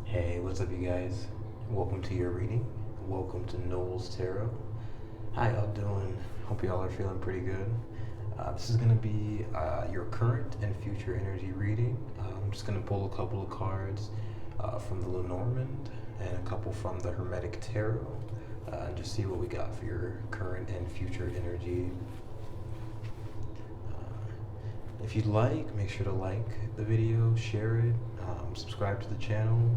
Hey, what's up, you guys? Welcome to your reading. Welcome to Knowles Tarot. How y'all doing? Hope y'all are feeling pretty good. This is going to be your current and future energy reading. I'm just going to pull a couple of cards from the Lenormand and a couple from the Hermetic Tarot and just see what we got for your current and future energy. If you'd like, make sure to like the video, share it, subscribe to the channel,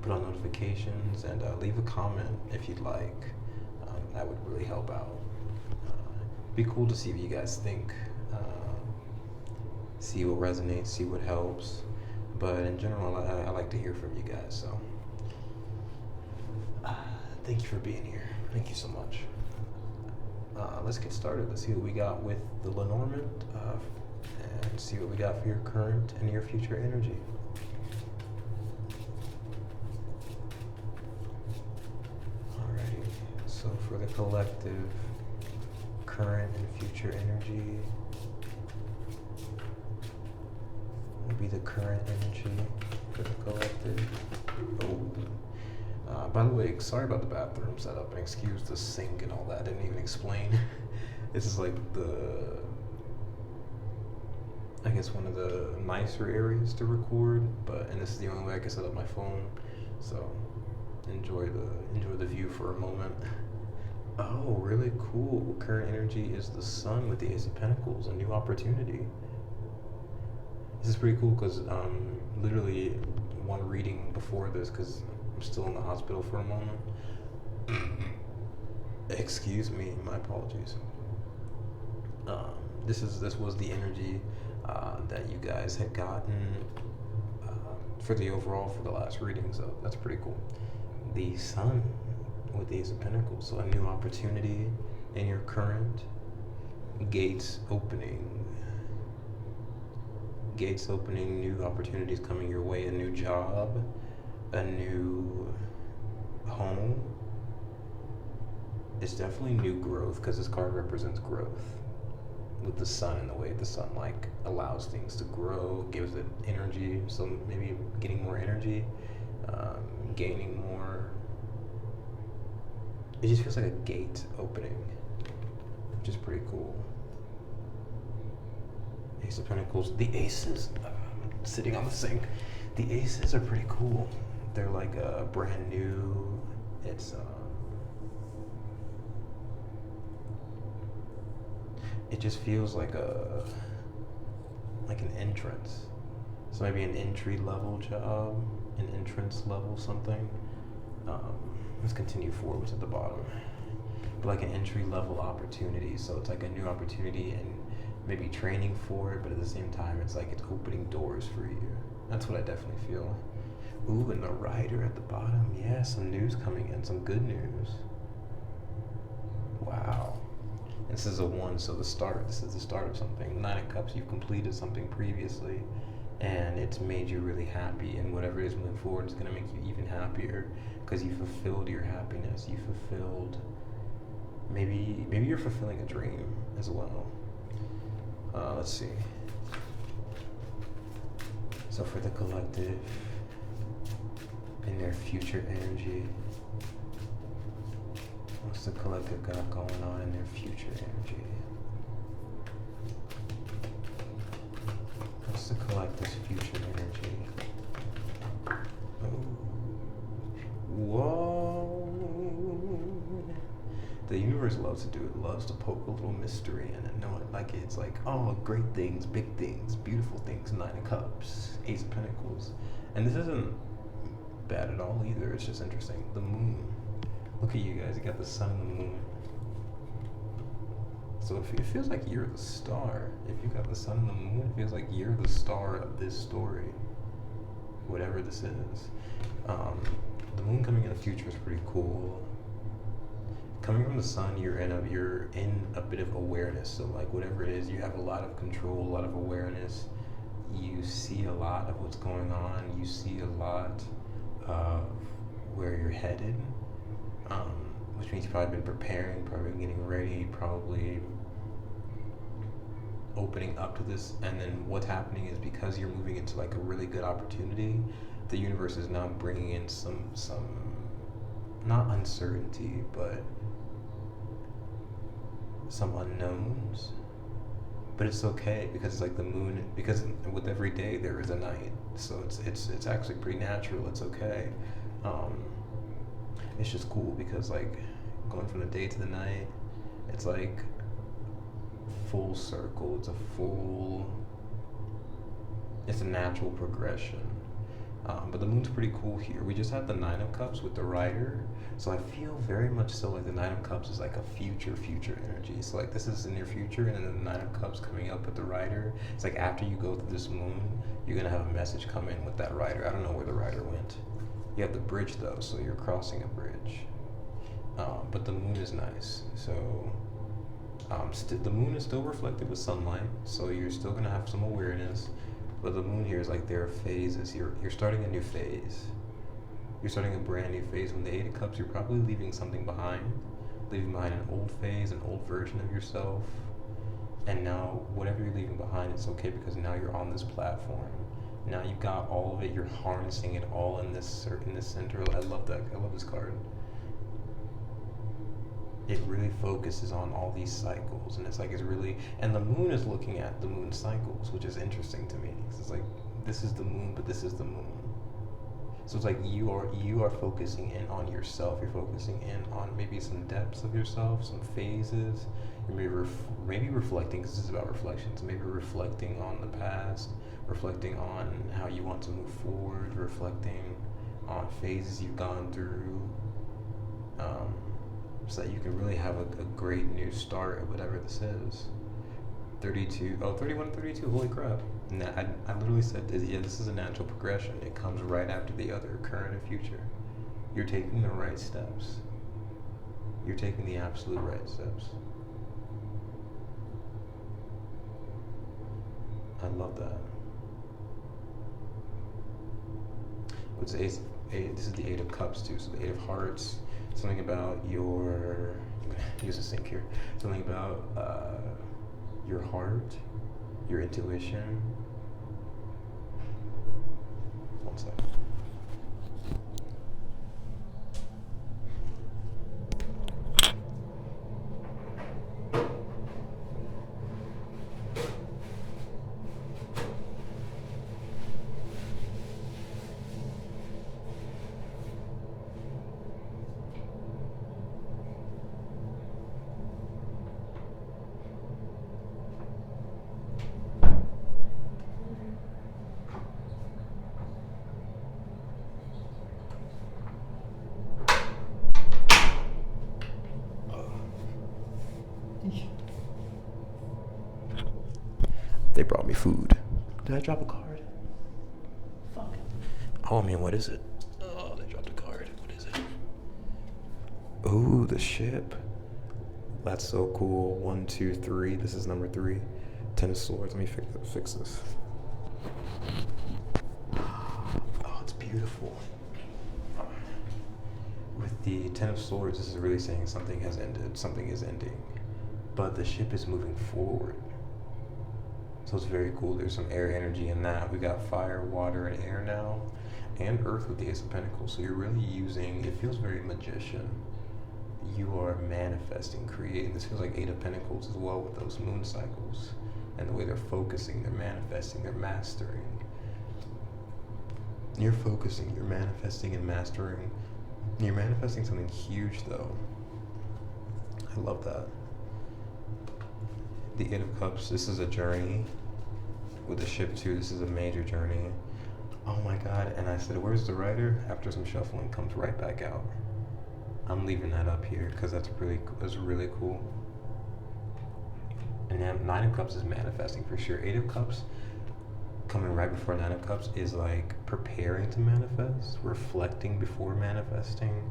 put on notifications, and leave a comment if you'd like. That would really help out. Be cool to see what you guys think, see what resonates, see what helps. But in general, I like to hear from you guys, so thank you for being here. Thank you so much. Let's get started. Let's see what we got with the Lenormand and see what we got for your current and your future energy. Alrighty, so for the collective, current and future energy will be the current energy for the collective. By the way, sorry about the bathroom setup and excuse the sink and all that. I didn't even explain. This is like I guess one of the nicer areas to record, and this is the only way I can set up my phone. So enjoy the view for a moment. Oh, really cool. Current energy is the Sun with the Ace of Pentacles, a new opportunity. This is pretty cool because literally one reading before this, because I'm still in the hospital for a moment. Excuse me, my apologies. This was the energy that you guys had gotten for the overall for the last reading, so that's pretty cool. The Sun with the Ace of Pentacles, so a new opportunity in your current, gates opening, new opportunities coming your way, a new job, a new home. It's definitely new growth because this card represents growth with the Sun and the way the Sun like allows things to grow, gives it energy. So maybe getting more energy, gaining more. It just feels like a gate opening, which is pretty cool. Ace of Pentacles, the aces, sitting on the sink. The aces are pretty cool. They're like brand new. It's it just feels like an entrance. So maybe an entry level job, an entrance level something. Let's continue forwards at the bottom. But like an entry level opportunity. So it's like a new opportunity and maybe training for it, but at the same time it's like it's opening doors for you. That's what I definitely feel. Ooh, and the Rider at the bottom. Yeah, some news coming in, some good news. Wow. This is a 1, so this is the start of something. 9 of Cups, you've completed something previously, and it's made you really happy, and whatever it is moving forward is going to make you even happier, because you fulfilled your happiness, you fulfilled, maybe you're fulfilling a dream as well. Let's see. So for the collective, in their future energy, what's the collective got going on in their future energy? What's the collective's future energy? Oh. Whoa. The universe loves to do it, loves to poke a little mystery in it. No, like it's like, oh, great things, big things, beautiful things, 9 of Cups, Ace of Pentacles. And this isn't bad at all either, it's just interesting. The Moon. Look at you guys, you got the Sun and the Moon. So it feels like you're the star. If you got the Sun and the Moon, it feels like you're the star of this story. Whatever this is. The Moon coming in the future is pretty cool. Coming from the Sun, you're in a bit of awareness. So like whatever it is, you have a lot of control, a lot of awareness. You see a lot of what's going on. You see a lot of where you're headed. Which means you've probably been preparing, probably getting ready, probably opening up to this. And then what's happening is because you're moving into like a really good opportunity, the universe is now bringing in some not uncertainty, but some unknowns. But it's okay because it's like the moon. Because with every day there is a night, so it's actually pretty natural. It's okay. Um, it's just cool because like going from the day to the night, it's like full circle. It's a natural progression. But the moon's pretty cool here. We just had the Nine of Cups with the Rider, so I feel very much so like the Nine of Cups is like a future energy. So like this is in your future, and then the Nine of Cups coming up with the Rider. It's like after you go through this moon, you're gonna have a message come in with that Rider. I don't know where the Rider went. You have the bridge though, so you're crossing a bridge. But the moon is nice. So the moon is still reflected with sunlight, so you're still gonna have some awareness. But the moon here is like there are phases. You're starting a new phase. You're starting a brand new phase. When the Eight of Cups, you're probably leaving something behind. Leaving behind an old phase, an old version of yourself. And now, whatever you're leaving behind, it's okay because now you're on this platform. Now you've got all of it. You're harnessing it all in this center. I love that. I love this card. It really focuses on all these cycles, and it's really, and the moon is looking at the moon cycles, which is interesting to me. It's like this is the moon, but this is the moon. So it's like you are focusing in on yourself. You're focusing in on maybe some depths of yourself, some phases. You're maybe reflecting, because this is about reflections. Maybe reflecting on the past, reflecting on how you want to move forward, reflecting on phases you've gone through. So that you can really have a great new start at whatever this is. 31, 32, holy crap. I literally said, this is a natural progression. It comes right after the other, current and future. You're taking the right steps. You're taking the absolute right steps. I love that. This is the Eight of Cups too, so the Eight of Hearts. Something about your, I'm gonna use a sink here. Something about your heart, your intuition. One second. They brought me food. Did I drop a card? Fuck. Oh man, what is it? Oh, they dropped a card. What is it? Ooh, the ship. That's so cool. 1, 2, 3. This is number 3. 10 of Swords. Let me fix this. Oh, it's beautiful. With the 10 of Swords, this is really saying something has ended. Something is ending. But the ship is moving forward. So it's very cool. There's some air energy in that. We got fire, water, and air now. And earth with the Ace of Pentacles. So you're really using, it feels very magician. You are manifesting, creating. This feels like Eight of Pentacles as well with those moon cycles. And the way they're focusing, they're manifesting, they're mastering. You're focusing, you're manifesting and mastering. You're manifesting something huge though. I love that. The Eight of Cups, this is a journey. With the ship too, this is a major journey. Oh my god, and I said, where's the Rider? After some shuffling, comes right back out. I'm leaving that up here, because that's really cool. And then Nine of Cups is manifesting for sure. Eight of Cups, coming right before Nine of Cups, is like preparing to manifest, reflecting before manifesting.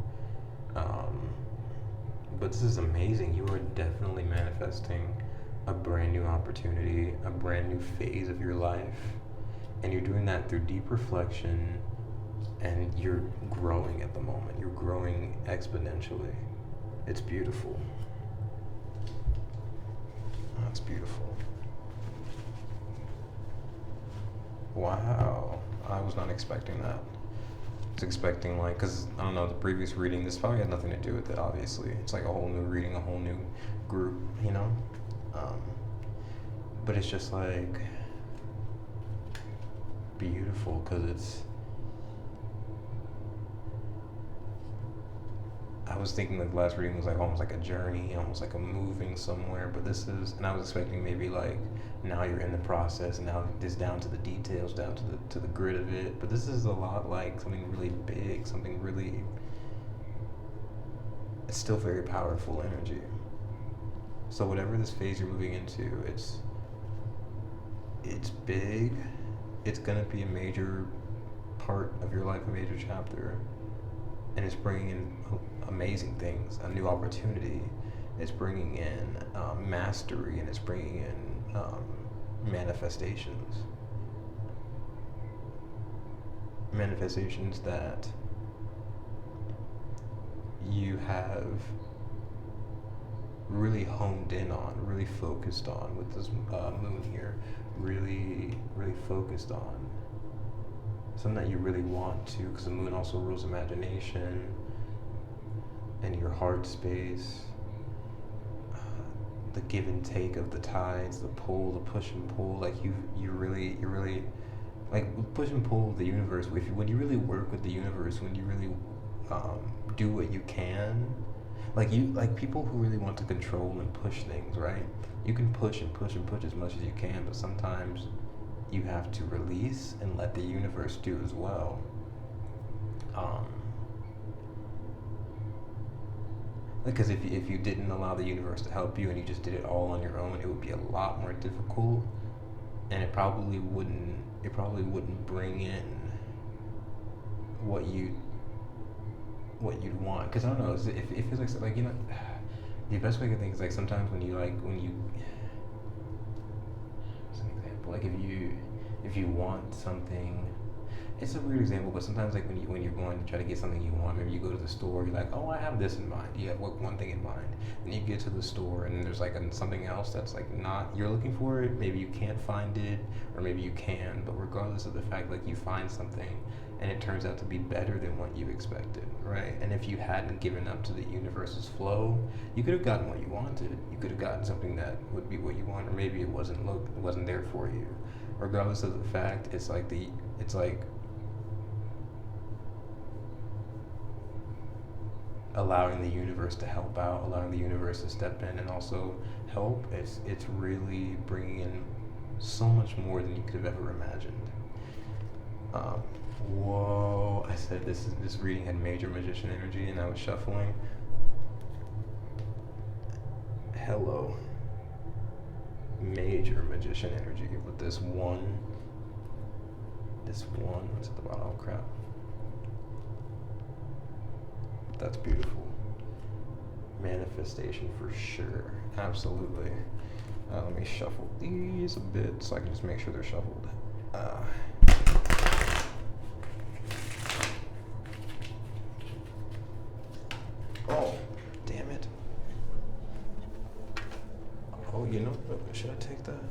But this is amazing. You are definitely manifesting a brand new opportunity, a brand new phase of your life. And you're doing that through deep reflection, and you're growing at the moment. You're growing exponentially. It's beautiful. Oh, it's beautiful. Wow, I was not expecting that. It's expecting like, because I don't know, the previous reading, this probably had nothing to do with it, obviously. It's like a whole new reading, a whole new group, you know? But it's just like beautiful because it's, I was thinking like the last reading was like almost like a journey, almost like a moving somewhere, but this is, and I was expecting maybe like now you're in the process and now it's down to the details, down to the grit of it, but this is a lot like something really big, something really, it's still very powerful energy. So whatever this phase you're moving into, it's big, it's gonna be a major part of your life, a major chapter, and it's bringing in amazing things, a new opportunity. It's bringing in mastery, and it's bringing in manifestations. Manifestations that you have really honed in on, really focused on with this moon here, really focused on. Something that you really want to, because the moon also rules imagination and your heart space, the give and take of the tides, the pull, the push and pull. Like you really like push and pull of the universe. When you really work with the universe, when you really do what you can, like people who really want to control and push things, right? You can push and push and push as much as you can, but sometimes you have to release and let the universe do as well. Because if you didn't allow the universe to help you and you just did it all on your own, it would be a lot more difficult, and it probably wouldn't bring in what you'd want. Because I don't know, it feels like you know, the best way I can think is like sometimes when you as an example, like if you want something, it's a weird example, but sometimes like when you're going to try to get something you want, maybe you go to the store, you're like, oh, I have this in mind. You have one thing in mind, and you get to the store, and then there's like something else that's like not, you're looking for it. Maybe you can't find it, or maybe you can. But regardless of the fact, like you find something, and it turns out to be better than what you expected, right? And if you hadn't given up to the universe's flow, you could have gotten what you wanted. You could have gotten something that would be what you want, or maybe it wasn't there for you. Regardless of the fact, it's like allowing the universe to help out, allowing the universe to step in and also help. It's really bringing in so much more than you could have ever imagined. Whoa! I said this reading had major magician energy, and I was shuffling. Hello, major magician energy with this one. What's at the bottom? Oh crap! That's beautiful. Manifestation for sure. Absolutely. Let me shuffle these a bit so I can just make sure they're shuffled. Oh, damn it. Oh, you know, should I take that?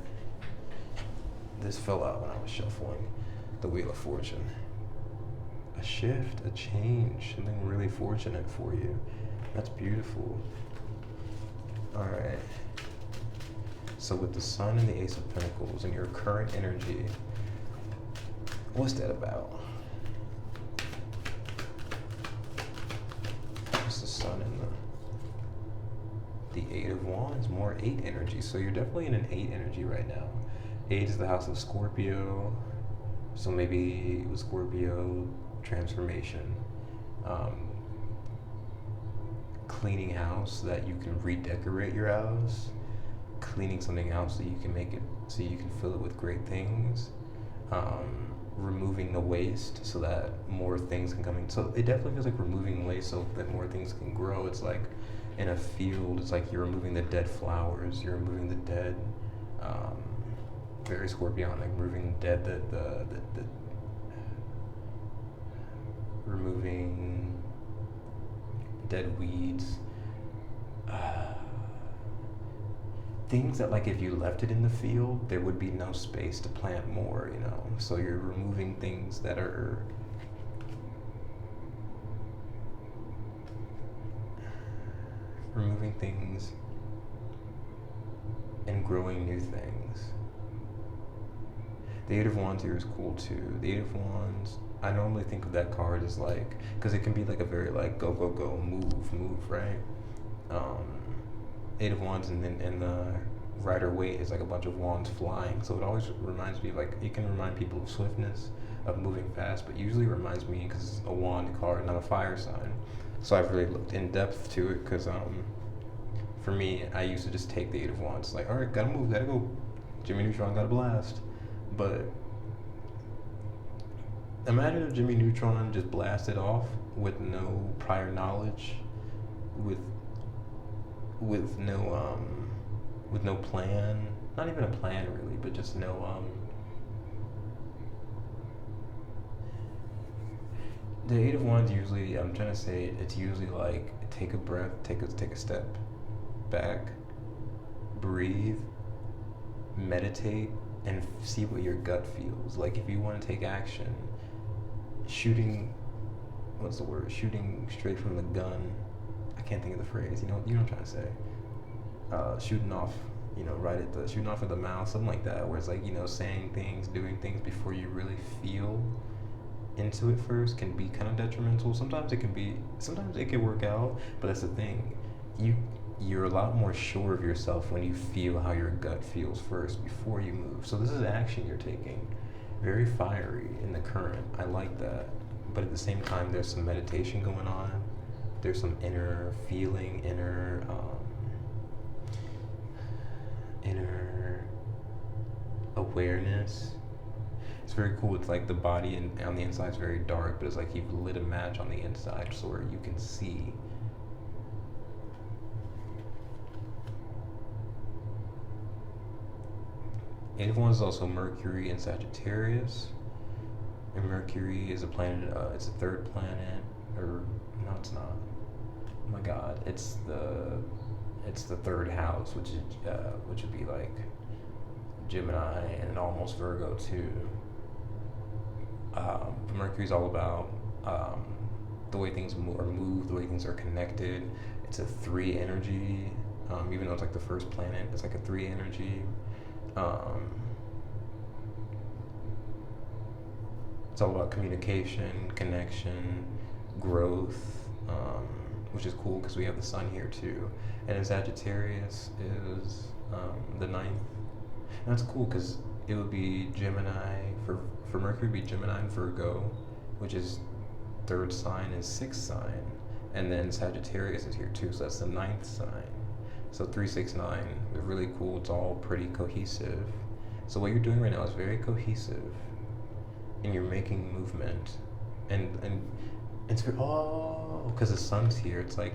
This fell out when I was shuffling the Wheel of Fortune. A shift, a change, something really fortunate for you. That's beautiful. Alright. So with the Sun and the Ace of Pentacles and your current energy, what's that about? What's the Sun and the Eight of Wands? More 8 energy. So you're definitely in an 8 energy right now. 8 is the house of Scorpio. So maybe with Scorpio, transformation, cleaning house so that you can redecorate your house, cleaning something else so you can make it, so you can fill it with great things, removing the waste so that more things can come in. So it definitely feels like removing waste so that more things can grow. It's like in a field, it's like you're removing the dead flowers, you're removing the dead, very Scorpionic, removing dead, the removing dead weeds, things that like if you left it in the field, there would be no space to plant more, you know. So you're removing things that are removing things and growing new things. The Eight of Wands here is cool too. The Eight of Wands, I normally think of that card as like, because it can be like a very like go, go, go, move, right? Eight of Wands, and then in the Rider-Waite is like a bunch of wands flying. So it always reminds me of like, it can remind people of swiftness, of moving fast, but usually reminds me because it's a wand card, not a fire sign. So I've really looked in depth to it because for me, I used to just take the Eight of Wands, like, all right, gotta move, gotta go. Jimmy Neutron, gotta blast. But imagine if Jimmy Neutron just blasted off with no prior knowledge, with no plan, not even a plan really, but just no the Eight of Wands usually, I'm trying to say, it's usually like take a breath, take a step back, breathe, meditate, and see what your gut feels. Like if you want to take action, shooting straight from the gun. I can't think of the phrase. You know what I'm trying to say. Shooting off, shooting off of the mouth, something like that, where it's like, saying things, doing things before you really feel into it first can be kind of detrimental. Sometimes it can work out, but that's the thing. You're a lot more sure of yourself when you feel how your gut feels first before you move. So this is action you're taking. Very fiery in the current. I like that. But at the same time, there's some meditation going on. There's some inner feeling, inner awareness. It's very cool. It's like the body on the inside is very dark, but it's like you've lit a match on the inside so where you can see. Eight of Wands is also Mercury and Sagittarius. And Mercury is a planet, it's a third planet, or no, it's not. Oh my God, it's the third house, which would be like Gemini and almost Virgo too. Mercury's all about the way things move, the way things are connected. It's a 3 energy, even though it's like the first planet, it's like a 3 energy. It's all about communication, connection, growth, which is cool because we have the sun here too. And in Sagittarius is the 9th. And that's cool because it would be Gemini, for Mercury would be Gemini and Virgo, which is 3rd sign and 6th sign. And then Sagittarius is here too, so that's the 9th sign. So 3, 6, 9, it's really cool. It's all pretty cohesive. So what you're doing right now is very cohesive, and you're making movement, and it's because the sun's here. It's like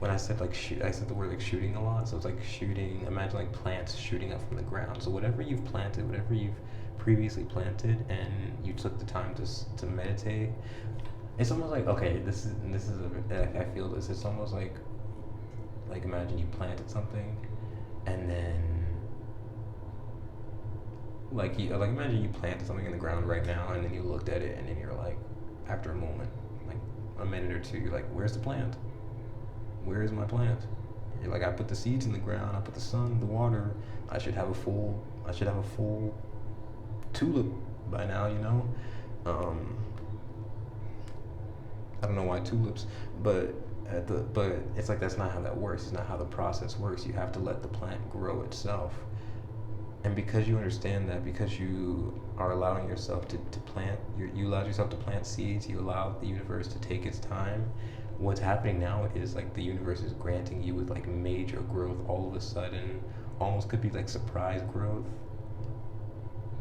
when I said like I said the word like shooting a lot. So it's like shooting. Imagine like plants shooting up from the ground. So whatever you've planted, whatever you've previously planted, and you took the time to meditate. It's almost like, okay, this is I feel this. It's almost like imagine you planted something, and then imagine you planted something in the ground right now, and then you looked at it, and then you're like, after a moment, like a minute or two, you're like, where's the plant? Where is my plant? You're like, I put the seeds in the ground, I put the sun, the water. I should have a full tulip by now, I don't know why tulips, but it's like that's not how that works. It's not how the process works. You have to let the plant grow itself. And because you understand that, because you are allowing yourself to plant, you allowed yourself to plant seeds, you allow the universe to take its time. What's happening now is like the universe is granting you with like major growth all of a sudden, almost could be like surprise growth.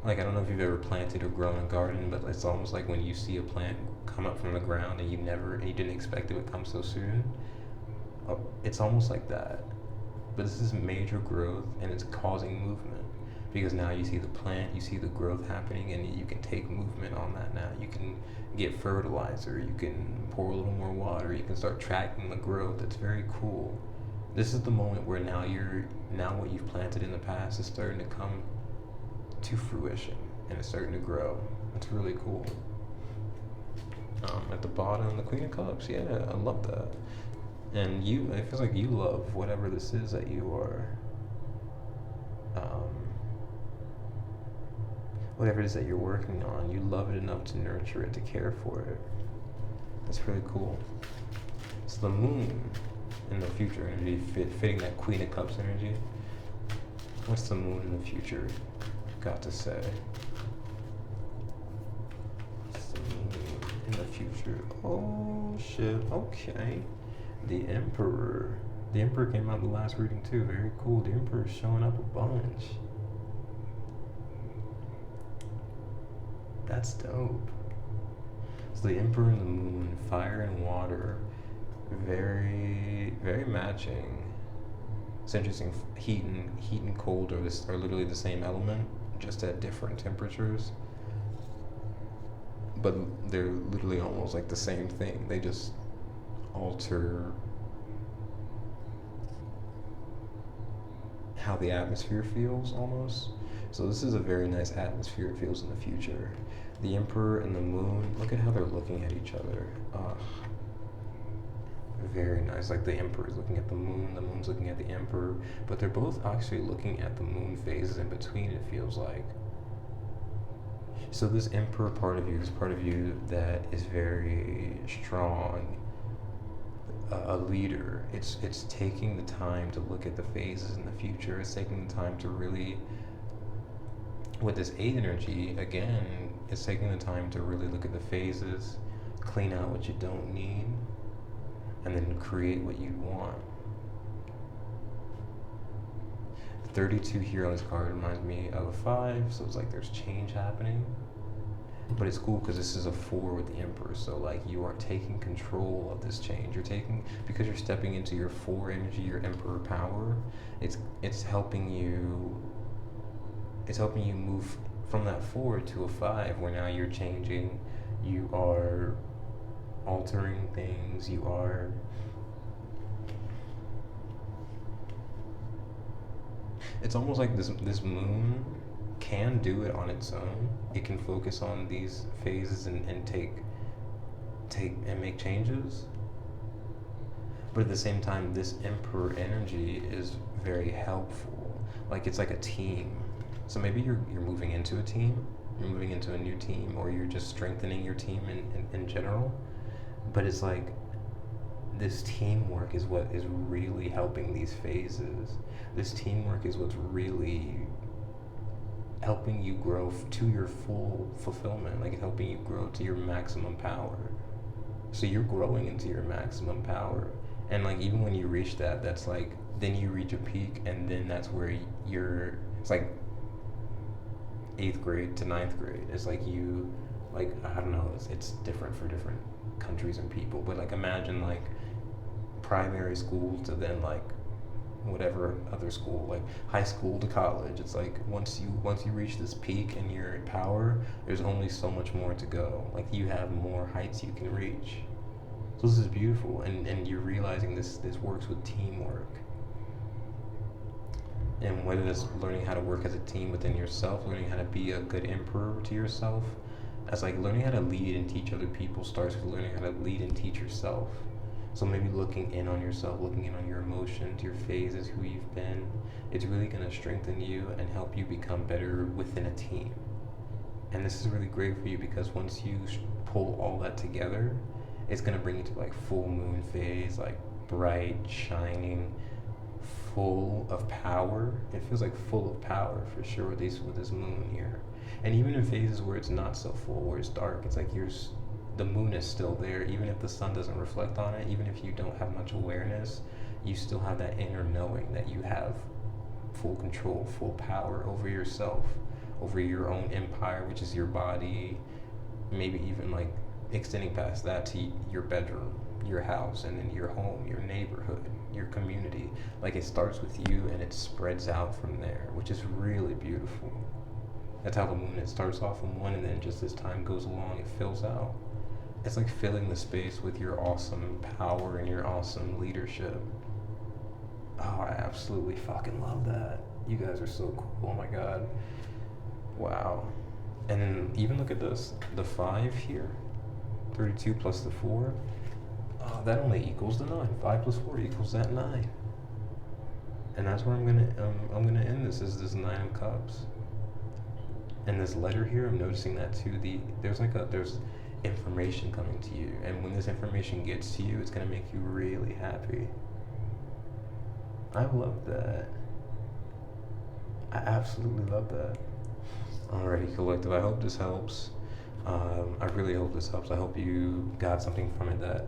Like, I don't know if you've ever planted or grown a garden, but it's almost like when you see a plant come up from the ground and you didn't expect it would come so soon. It's almost like that. But this is major growth, and it's causing movement. Because now you see the plant, you see the growth happening, and you can take movement on that now. You can get fertilizer, you can pour a little more water, you can start tracking the growth. It's very cool. This is the moment where now what you've planted in the past is starting to come to fruition, and it's starting to grow. It's really cool. At the bottom, the Queen of Cups, yeah, I love that. And you, it feels like you love whatever this is that you are, um, whatever it is that you're working on. You love it enough to nurture it, to care for it. That's really cool. So the moon in the future energy, fitting that Queen of Cups energy. What's the moon in the future got to say? What's the moon in the future? Oh shit, okay. The Emperor. The Emperor came out in the last reading too, very cool. The Emperor's showing up a bunch. That's dope. So the Emperor and the Moon, fire and water, very, very matching. It's interesting. Heat and cold are literally the same element, just at different temperatures. But they're literally almost like the same thing. They just alter how the atmosphere feels almost. So this is a very nice atmosphere it feels in the future. The Emperor and the Moon, look at how they're looking at each other. Very nice. Like the Emperor is looking at the Moon's looking at the Emperor, but they're both actually looking at the moon phases in between, it feels like. So this Emperor part of you is part of you that is very strong, a leader. It's taking the time to look at the phases in the future. It's taking the time to really, with this 8 energy, again, it's taking the time to really look at the phases, clean out what you don't need, and then create what you want. 32 here on this card reminds me of a 5, so it's like there's change happening. But it's cool because this is a 4 with the Emperor, so like you are taking control of this change. Because you're stepping into your 4 energy, your Emperor power, it's helping you move from that 4 to a 5, where now you're changing, you are altering things, you are it's almost like this moon can do it on its own. It can focus on these phases and take and make changes. But at the same time, this Emperor energy is very helpful. Like it's like a team. So maybe you're moving into a team, you're moving into a new team, or you're just strengthening your team in general. But it's like this teamwork is what is really helping these phases. This teamwork is what's really helping you grow to your full fulfillment, like helping you grow to your maximum power. So you're growing into your maximum power. And like even when you reach that, that's like, then you reach a peak, and then that's where it's like 8th grade to 9th grade. It's like you, like, I don't know, it's different for different countries and people, but like imagine like primary school to then like whatever other school, like high school to college. It's like once you reach this peak in your power, there's only so much more to go. Like you have more heights you can reach. So this is beautiful, and you're realizing this works with teamwork. And whether it's learning how to work as a team within yourself, learning how to be a good emperor to yourself, as like learning how to lead and teach other people starts with learning how to lead and teach yourself. So maybe looking in on yourself, looking in on your emotions, your phases, who you've been, it's really going to strengthen you and help you become better within a team. And this is really great for you because once you pull all that together, it's going to bring you to like full moon phase, like bright, shining, full of power. It feels like full of power for sure with this moon here. And even in phases where it's not so full, where it's dark, it's like the moon is still there. Even if the sun doesn't reflect on it, even if you don't have much awareness, you still have that inner knowing that you have full control, full power over yourself, over your own empire, which is your body, maybe even like extending past that to your bedroom, your house, and then your home, your neighborhood, your community. Like it starts with you and it spreads out from there, which is really beautiful. That's how the moon, it starts off in one, and then just as time goes along, it fills out. It's like filling the space with your awesome power and your awesome leadership. Oh, I absolutely fucking love that. You guys are so cool. Oh my god. Wow. And then even look at this. The 5 here. 32 plus the 4. Oh, that only equals the 9. 5 plus 4 equals that 9. And that's where I'm gonna end this, is this 9 of Cups. And this letter here, I'm noticing that too. There's information coming to you, and when this information gets to you, it's gonna make you really happy. I love that. I absolutely love that. Alrighty, collective. I hope this helps. I really hope this helps. I hope you got something from it that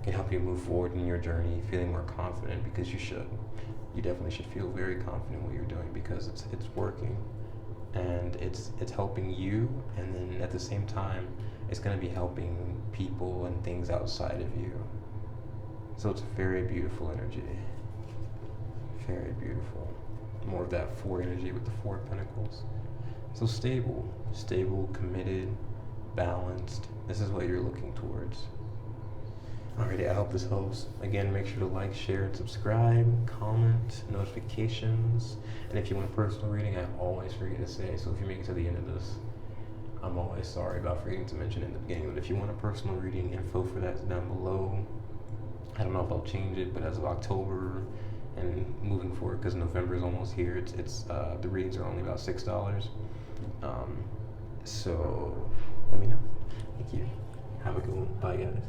can help you move forward in your journey, feeling more confident, because you should. You definitely should feel very confident in what you're doing, because it's working, and it's helping you, and then at the same time, it's going to be helping people and things outside of you. So it's a very beautiful energy. Very beautiful. More of that 4 energy with the 4 of Pentacles. So stable, committed, balanced. This is what you're looking towards. Alrighty, I hope this helps. Again, make sure to like, share, and subscribe, comment, notifications. And if you want a personal reading, I always forget to say, so if you make it to the end of this, I'm always sorry about forgetting to mention it in the beginning. But if you want a personal reading, info for that's down below. I don't know if I'll change it, but as of October and moving forward, because November is almost here, it's the readings are only about $6. So let me know. Thank you. Have a good one. Bye, guys.